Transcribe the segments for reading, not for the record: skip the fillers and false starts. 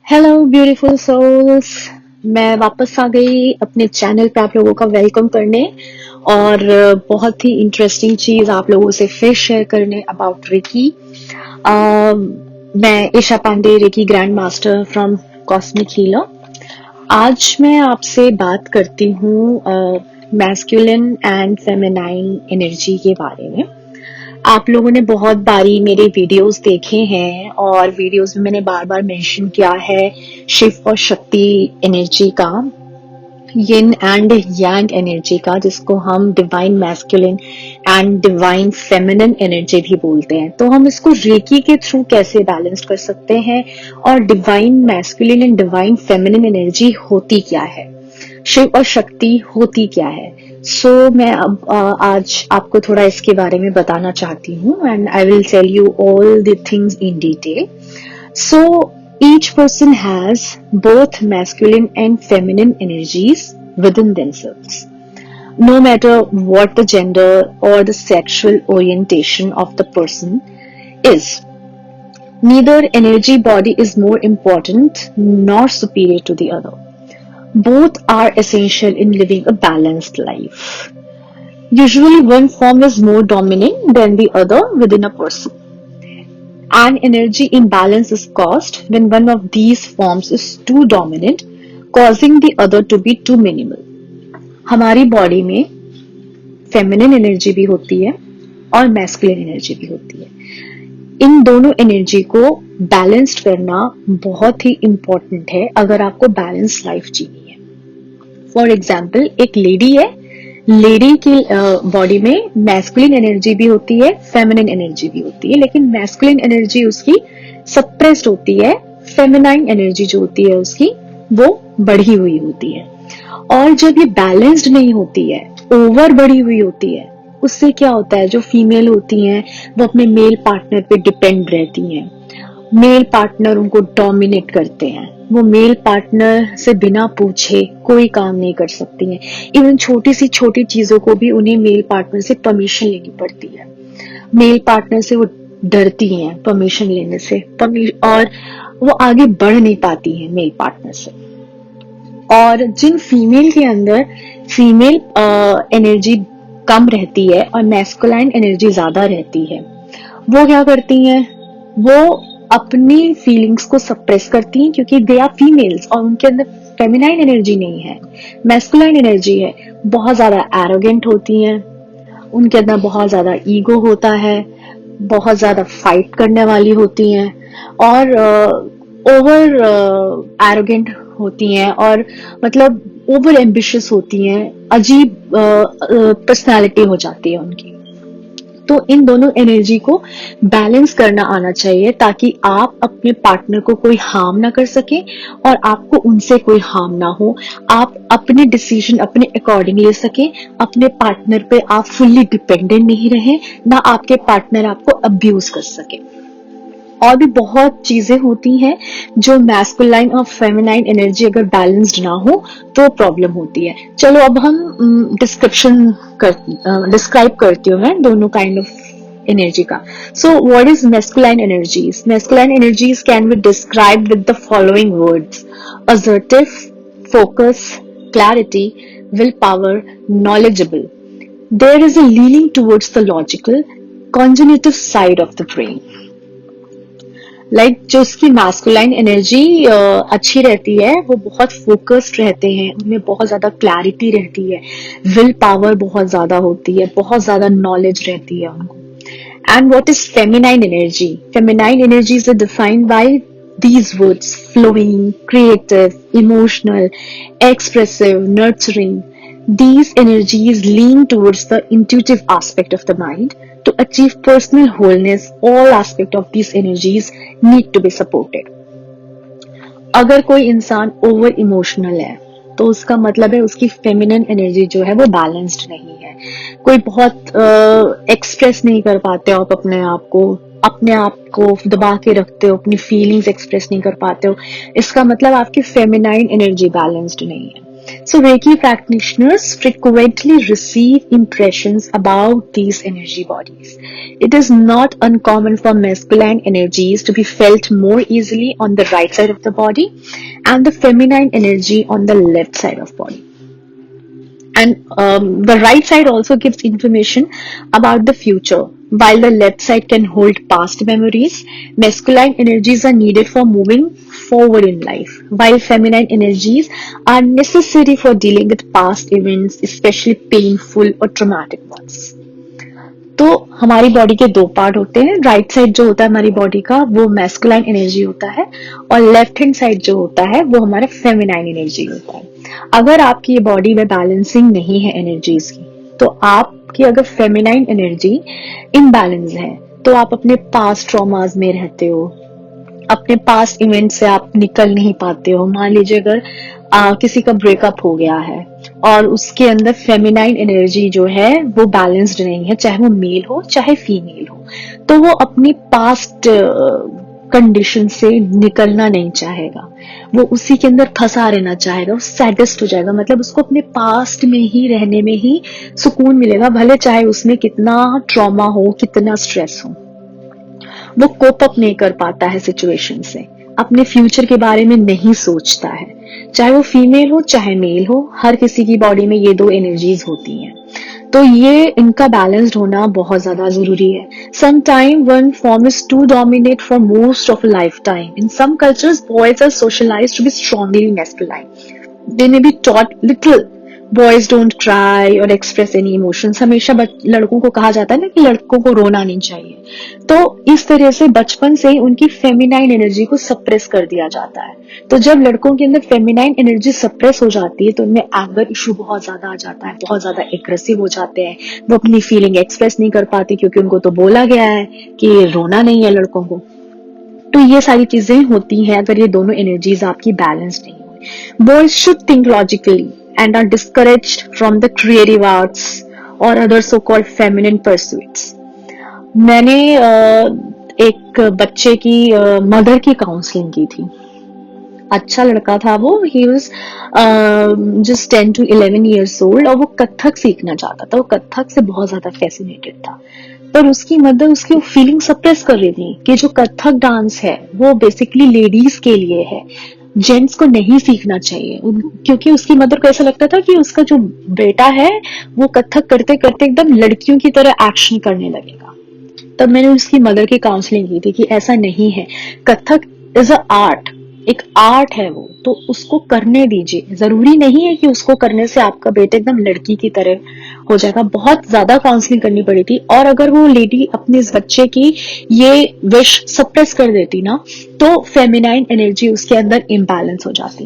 Hello beautiful souls. मैं वापस आ गई अपने चैनल पे आप लोगों का वेलकम करने और बहुत ही इंटरेस्टिंग चीज आप लोगों से फिर शेयर करने अबाउट रिकी। मैं Isha Pandey, reiki grand master from cosmic healer. आज मैं आपसे बात करती हूँ मैस्कुलिन एंड फेमिनाइन एनर्जी के बारे में। आप लोगों ने बहुत बारी मेरे वीडियोस देखे हैं और वीडियोस में मैंने बार बार मेंशन किया है शिव और शक्ति एनर्जी का, यिन एंड यांग एनर्जी का, जिसको हम divine masculine and divine feminine energy भी बोलते हैं। तो हम इसको रेकी के थ्रू कैसे बैलेंस कर सकते हैं और divine masculine and divine feminine energy होती क्या है, शिव और शक्ति होती क्या है। मैं अब आज आपको थोड़ा इसके बारे में बताना चाहती हूँ and I will tell you all the things in detail. So each person has both masculine and feminine energies within themselves, no matter what the gender or the sexual orientation of the person is. Neither energy body is more important nor superior to the other. Both are essential in living a balanced life. Usually, one form is more dominant than the other within a person. An energy imbalance is caused when one of these forms is too dominant, causing the other to be too minimal. हमारी body में feminine energy भी होती है और masculine energy भी होती है। इन दोनों एनर्जी को बैलेंस्ड करना बहुत ही इंपॉर्टेंट है अगर आपको बैलेंस लाइफ जीनी है। फॉर एग्जाम्पल, एक लेडी है, लेडी की बॉडी में मैस्कुलिन एनर्जी भी होती है, फेमिनिन एनर्जी भी होती है, लेकिन मैस्कुलिन एनर्जी उसकी सप्रेस्ड होती है, फेमिनाइन एनर्जी जो होती है उसकी वो बढ़ी हुई होती है। और जब ये बैलेंस्ड नहीं होती है, ओवर बढ़ी हुई होती है, उससे क्या होता है, जो फीमेल होती हैं वो अपने मेल पार्टनर पे डिपेंड रहती हैं। मेल पार्टनर उनको डोमिनेट करते हैं, वो मेल पार्टनर से बिना पूछे कोई काम नहीं कर सकती हैं। इवन छोटी सी छोटी चीजों को भी उन्हें मेल पार्टनर से परमिशन लेनी पड़ती है। मेल पार्टनर से वो डरती हैं परमिशन लेने से, और वो आगे बढ़ नहीं पाती हैं मेल पार्टनर से। और जिन फीमेल के अंदर फीमेल एनर्जी कम रहती है और मैस्कुलाइन एनर्जी ज्यादा रहती है, वो क्या करती हैं, वो अपनी फीलिंग्स को सप्रेस करती हैं क्योंकि दे आर फीमेल्स और उनके अंदर फेमिनाइन एनर्जी नहीं है, मैस्कुलाइन एनर्जी है। बहुत ज्यादा एरोगेंट होती हैं, उनके अंदर बहुत ज्यादा ईगो होता है, बहुत ज्यादा फाइट करने वाली होती हैं और ओवर एरोगेंट होती हैं और मतलब ओवर एम्बिशियस होती हैं, अजीब पर्सनालिटी हो जाती है उनकी। तो इन दोनों एनर्जी को बैलेंस करना आना चाहिए ताकि आप अपने पार्टनर को कोई हार्म ना कर सके और आपको उनसे कोई हार्म ना हो। आप अपने डिसीजन अपने अकॉर्डिंग ले सके, अपने पार्टनर पे आप फुल्ली डिपेंडेंट नहीं रहे, ना आपके पार्टनर आपको अब्यूज कर सके। और भी बहुत चीजें होती हैं जो मैस्कुलाइन और फेमिनाइन एनर्जी अगर बैलेंस्ड ना हो तो प्रॉब्लम होती है। चलो अब हम डिस्क्राइब करती हूँ मैं दोनों काइंड ऑफ एनर्जी का। So what is masculine energies? Masculine energies can be described with the following words: assertive, focus, clarity, will power, knowledgeable. There is a leaning towards the logical, cognitive side of the brain. जो उसकी masculine energy अच्छी रहती है, वो बहुत focused रहते हैं, उनमें बहुत ज्यादा क्लैरिटी रहती है, विल पावर बहुत ज्यादा होती है, बहुत ज्यादा नॉलेज रहती है उनको। And what is feminine energy? Feminine energies are defined by these words: flowing, creative, emotional, expressive, nurturing. These energies lean towards the intuitive aspect of the mind. To achieve personal wholeness, all aspects of these energies need to be supported. अगर कोई इंसान over emotional है तो उसका मतलब है उसकी feminine energy जो है वो बैलेंस्ड नहीं है। कोई बहुत एक्सप्रेस नहीं कर पाते हो आप अपने आप को दबा के रखते हो, अपनी फीलिंग्स एक्सप्रेस नहीं कर पाते हो, इसका मतलब आपकी फेमिनाइन एनर्जी बैलेंस्ड नहीं है। So Reiki practitioners frequently receive impressions about these energy bodies. It is not uncommon for masculine energies to be felt more easily on the right side of the body and the feminine energy on the left side of body. And the right side also gives information about the future, while the left side can hold past memories. Masculine energies are needed for moving forward in life, while feminine energies are necessary for dealing with past events, especially painful or traumatic ones. तो हमारी body के दो part होते हैं. Right side जो होता है हमारी बॉडी का वो मैस्कुलाइन एनर्जी होता है, और लेफ्ट हैंड साइड जो होता है वो हमारा फेमिनाइन एनर्जी होता है. अगर आपकी बॉडी में बैलेंसिंग नहीं है एनर्जीज की, तो आपकी अगर फेमिनाइन एनर्जी इम्बैलेंस है तो आप अपने पास्ट ट्रॉमाज में रहते हो, अपने पास्ट इवेंट से आप निकल नहीं पाते हो. मान लीजिए अगर किसी का ब्रेकअप हो गया है और उसके अंदर फेमिनाइन एनर्जी जो है वो बैलेंस्ड नहीं है, चाहे वो मेल हो चाहे फीमेल हो, तो वो अपनी पास्ट कंडीशन से निकलना नहीं चाहेगा, वो उसी के अंदर फंसा रहना चाहेगा, वो सैडेस्ट हो जाएगा. मतलब उसको अपने पास्ट में ही रहने में ही सुकून मिलेगा, भले चाहे उसमें कितना ट्रॉमा हो, कितना स्ट्रेस हो. वो कोप अप नहीं कर पाता है सिचुएशन से, अपने फ्यूचर के बारे में नहीं सोचता है. चाहे वो फीमेल हो चाहे मेल हो, हर किसी की बॉडी में ये दो एनर्जीज होती हैं. तो ये इनका बैलेंस्ड होना बहुत ज्यादा जरूरी है. Sometime one form is too dominate for most of a lifetime. In some cultures, boys are socialized to be strongly masculine. They may be taught little. Boys don't cry or express any emotions. हमेशा लड़कों को कहा जाता है ना कि लड़कों को रोना नहीं चाहिए. तो इस तरह से बचपन से ही उनकी फेमिनाइन एनर्जी को सप्रेस कर दिया जाता है. तो जब लड़कों के अंदर फेमिनाइन एनर्जी सप्रेस हो जाती है तो उनमें एंगर इशू बहुत ज्यादा आ जाता है, बहुत ज्यादा एग्रेसिव हो जाते हैं, वो अपनी फीलिंग एक्सप्रेस नहीं कर पाती क्योंकि उनको तो बोला गया है कि रोना नहीं है लड़कों को. तो ये सारी चीजें होती हैं अगर ये दोनों एनर्जीज आपकी बैलेंस नहीं हो. Boys should think logically and are discouraged from the creative arts or other so-called feminine pursuits. मैंने एक बच्चे की मदर की काउंसलिंग की थी. अच्छा लड़का था वो, he was just 10 to 11 years old, और वो कथक सीखना चाहता था. वो कथक से बहुत ज्यादा फैसिनेटेड था, पर उसकी मदर उसकी फीलिंग सप्रेस कर रही थी कि जो कथक डांस है वो बेसिकली लेडीज के लिए है, जेंट्स को नहीं सीखना चाहिए. क्योंकि उसकी मदर को ऐसा लगता था कि उसका जो बेटा है वो कथक करते करते एकदम लड़कियों की तरह एक्शन करने लगेगा. तब मैंने उसकी मदर की काउंसलिंग की थी कि ऐसा नहीं है, कथक इज अ आर्ट, एक आर्ट है वो, तो उसको करने दीजिए. जरूरी नहीं है कि उसको करने से आपका बेटा एकदम लड़की की तरह हो जाएगा. बहुत ज्यादा काउंसलिंग करनी पड़ी थी, और अगर वो लेडी अपने इस बच्चे की ये विश सप्रेस कर देती ना तो फेमिनाइन एनर्जी उसके अंदर इम्बैलेंस हो जाती.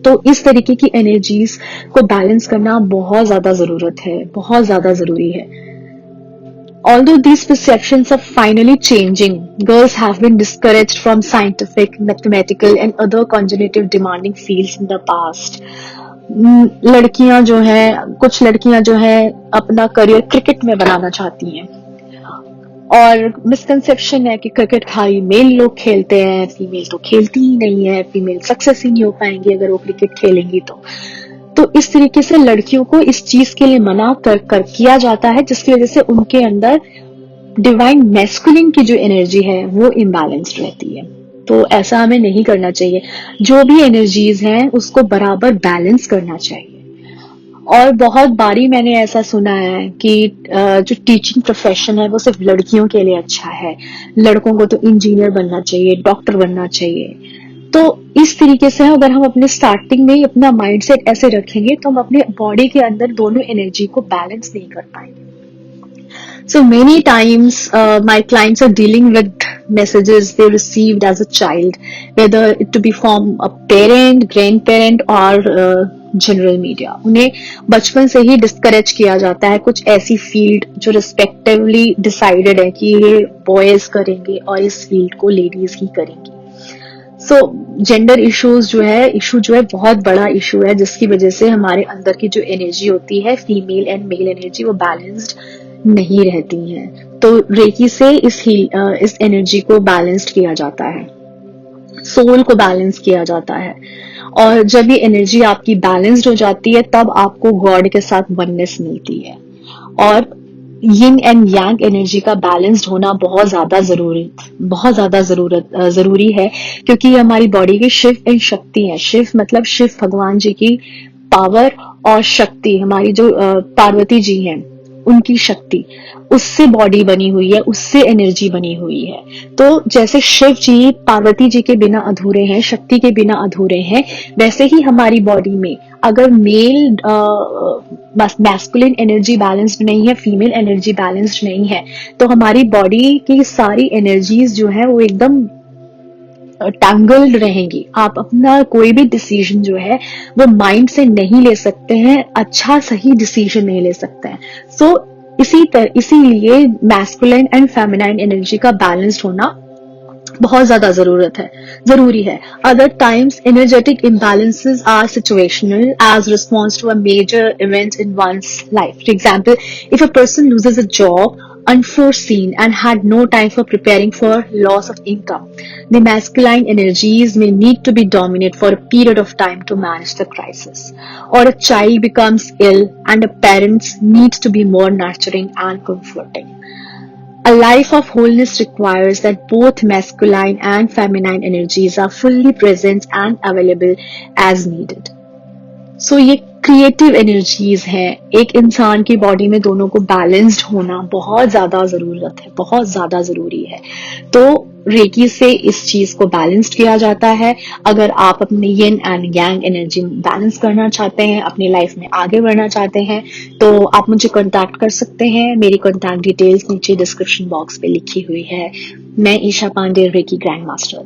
तो इस तरीके की एनर्जीज को बैलेंस करना बहुत ज्यादा जरूरत है, बहुत ज्यादा जरूरी है. Although these perceptions are finally changing, girls have been discouraged from scientific, mathematical and other cognitive demanding fields in the past. लड़कियां जो हैं, कुछ लड़कियां जो हैं अपना करियर क्रिकेट में बनाना चाहती हैं, और मिसकंसेप्शन है कि क्रिकेट खाली मेल लोग खेलते हैं, फीमेल तो खेलती ही नहीं है, फीमेल सक्सेस ही नहीं हो पाएंगी अगर वो क्रिकेट खेलेंगी. तो इस तरीके से लड़कियों को इस चीज के लिए मना कर किया जाता है, जिसकी वजह से उनके अंदर डिवाइन मैस्कुलिन की जो एनर्जी है वो इम्बैलेंस्ड रहती है. तो ऐसा हमें नहीं करना चाहिए. जो भी एनर्जीज हैं उसको बराबर बैलेंस करना चाहिए. और बहुत बारी मैंने ऐसा सुना है कि जो टीचिंग प्रोफेशन है वो सिर्फ लड़कियों के लिए अच्छा है, लड़कों को तो इंजीनियर बनना चाहिए, डॉक्टर बनना चाहिए. तो इस तरीके से अगर हम अपने स्टार्टिंग में ही अपना माइंडसेट ऐसे रखेंगे तो हम अपने बॉडी के अंदर दोनों एनर्जी को बैलेंस नहीं कर पाएंगे. So many times my clients are dealing with messages they received as a child, whether it to be from a parent, grandparent or general media. उन्हें बचपन से ही डिस्करेज किया जाता है कुछ ऐसी फील्ड जो रिस्पेक्टिवली डिसाइडेड है कि ये बॉयज करेंगे और इस फील्ड को लेडीज ही करेंगी. सो जेंडर इश्यूज जो है बहुत बड़ा इशू है, जिसकी वजह से हमारे अंदर की जो एनर्जी होती है फीमेल एंड मेल एनर्जी वो बैलेंस्ड नहीं रहती है. तो रेकी से इस एनर्जी को बैलेंस्ड किया जाता है, सोल को बैलेंस किया जाता है. और जब ये एनर्जी आपकी बैलेंस्ड हो जाती है तब आपको गॉड के साथ वननेस मिलती है। और यिन एंड यांग एनर्जी का बैलेंस्ड होना बहुत ज्यादा जरूरी है, क्योंकि ये हमारी बॉडी की शिव एंड शक्ति है। शिव मतलब शिव भगवान जी की पावर, और शक्ति हमारी जो पार्वती जी हैं उनकी शक्ति, उससे बॉडी बनी हुई है, उससे एनर्जी बनी हुई है। तो जैसे शिव जी पार्वती जी के बिना अधूरे हैं, शक्ति के बिना अधूरे हैं, वैसे ही हमारी बॉडी में अगर मेल मैस्कुलिन एनर्जी बैलेंस्ड नहीं है, फीमेल एनर्जी बैलेंस्ड नहीं है, तो हमारी बॉडी की सारी एनर्जीज जो है वो एकदम टैंगल्ड रहेंगी। आप अपना कोई भी डिसीजन जो है वो माइंड से नहीं ले सकते हैं, अच्छा सही डिसीजन नहीं ले सकते हैं। सो इसीलिए मैस्कुलिन एंड फेमिनाइन एनर्जी का बैलेंस्ड होना बहुत ज्यादा जरूरी है। Other times, energetic imbalances are situational as response to a major event in one's life. For example, if a person loses a job unforeseen and had no time for preparing for loss of income, the masculine energies may need to be dominant for a period of time to manage the crisis. Or a child becomes ill and a parent needs to be more nurturing and comforting. A life of wholeness requires that both masculine and feminine energies are fully present and available as needed. सो ये creative energies हैं। एक इंसान की body में दोनों को balanced होना बहुत ज्यादा जरूरी है। तो रेकी से इस चीज को बैलेंस्ड किया जाता है। अगर आप अपने yin and yang energy balance करना चाहते हैं, अपनी लाइफ में आगे बढ़ना चाहते हैं, तो आप मुझे कांटेक्ट कर सकते हैं। मेरी कांटेक्ट डिटेल्स नीचे डिस्क्रिप्शन बॉक्स पे लिखी हुई है। मैं Isha Pandey, reiki grand master.